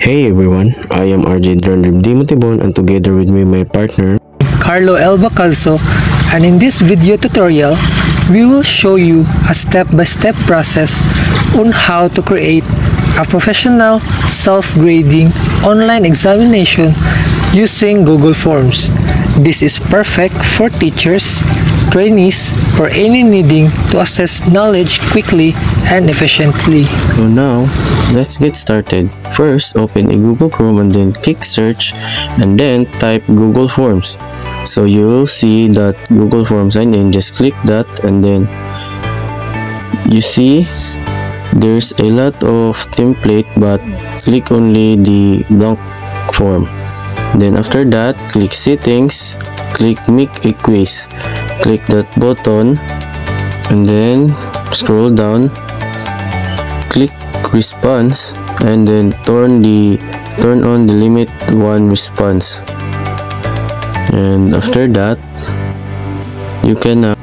Hey everyone, I am RJ Drandrim Dimotibon and together with me my partner Carlo Elba Calso, and in this video tutorial, we will show you a step-by-step process on how to create a professional self-grading online examination using Google Forms. This is perfect for teachers, trainees, or any needing to access knowledge quickly and efficiently. So now, let's get started. First, open a Google Chrome and then click search and then type Google Forms. So you will see that Google Forms and then just click that and then you see there's a lot of template but click only the blank form. Then after that, click settings, click make a quiz, click that button and then scroll down, click response and then turn on the limit 1 response. And after that, you can now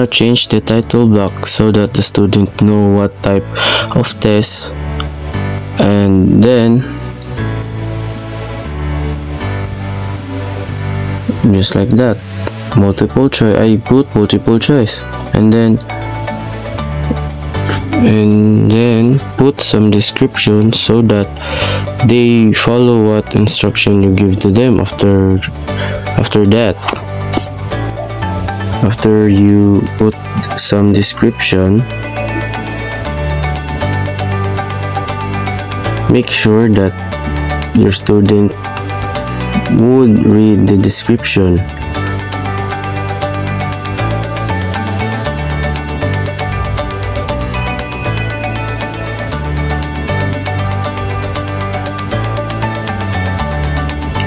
change the title block so that the student know what type of test, and then just like that, multiple choice. I put multiple choice and then put some description so that they follow what instruction you give to them. After that, after you put some description, make sure that your student would read the description.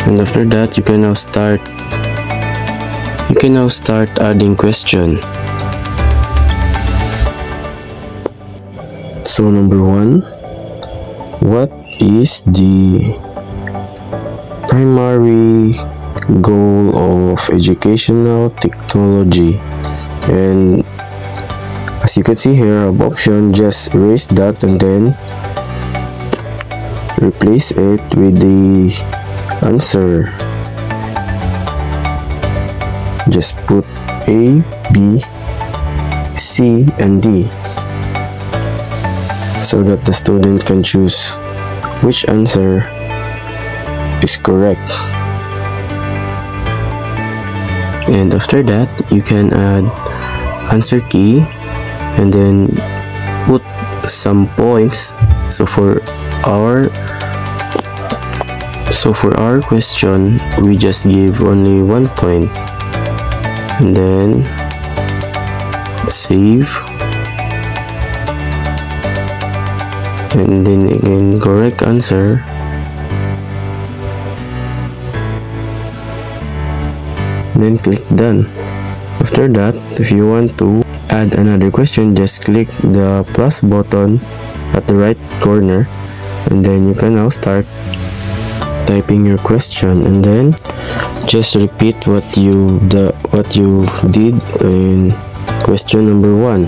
And after that, you can now start adding question. So number 1, what is the primary goal of educational technology? And as you can see here, of option, just erase that and then replace it with the answer. Just put A, B, C, and D so that the student can choose which answer is correct. And after that, you can add answer key and then put some points. So for our question, we just give only 1 point and then save and then again correct answer. Then click done. After that, if you want to add another question, just click the plus button at the right corner and then you can now start typing your question and then just repeat what you did in question number 1.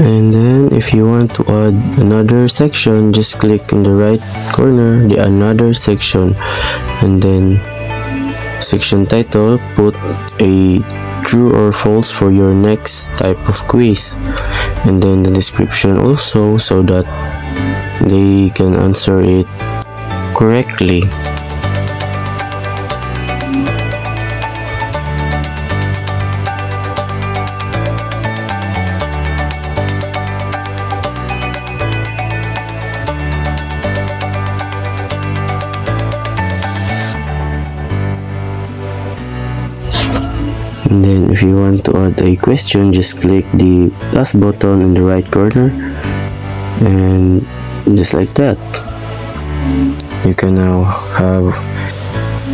And then if you want to add another section, just click in the right corner the another section, and then section title, put a true or false for your next type of quiz, and then the description also, so that they can answer it correctly. And then if you want to add a question, just click the plus button in the right corner, and just like that, you can now have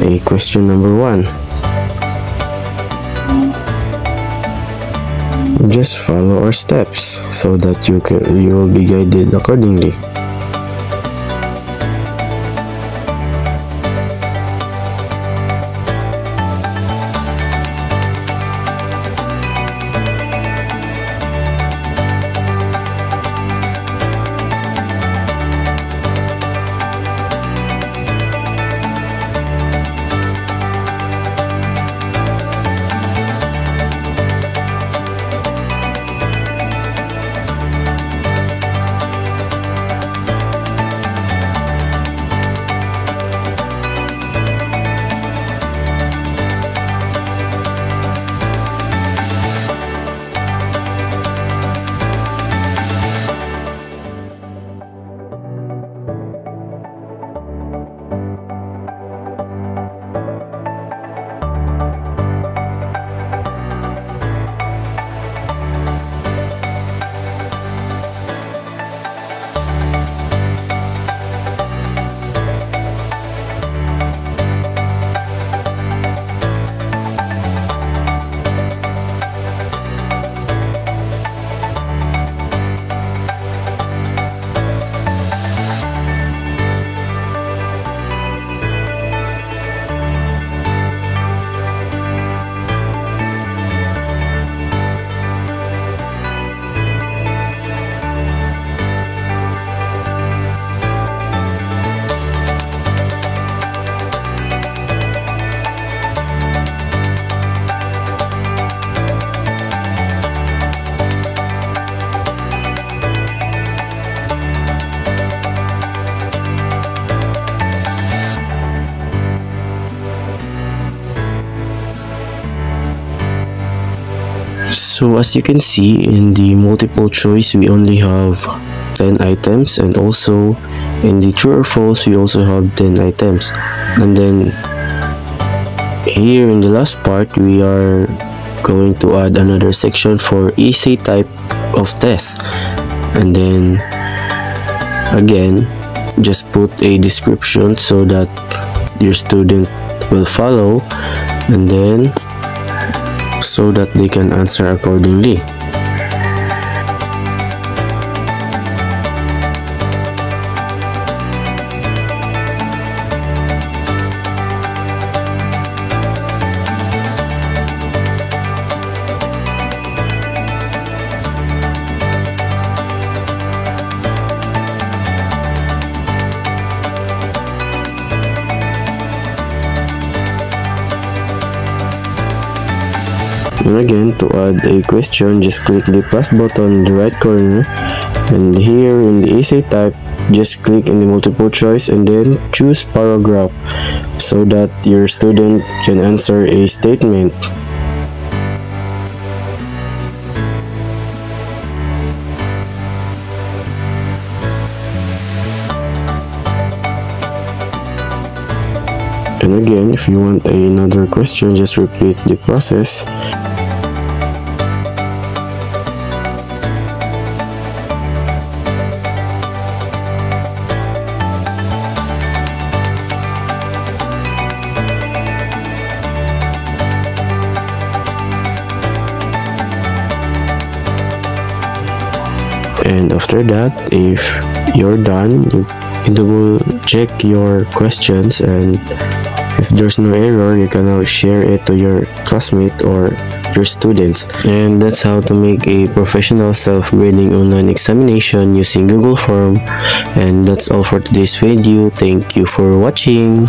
a question number 1. Just follow our steps so that you will be guided accordingly. So as you can see, in the multiple choice we only have 10 items, and also in the true or false we also have 10 items. And then here in the last part we are going to add another section for essay type of test, and then again just put a description so that your student will follow, and then so that they can answer accordingly. And again, to add a question, just click the plus button in the right corner, and here in the essay type, just click in the multiple choice and then choose paragraph so that your student can answer a statement. And again, if you want another question, just repeat the process. And after that, if you're done, you double check your questions, and if if there's no error, you can now share it to your classmate or your students. And that's how to make a professional self-grading online examination using Google Form. And that's all for today's video. Thank you for watching.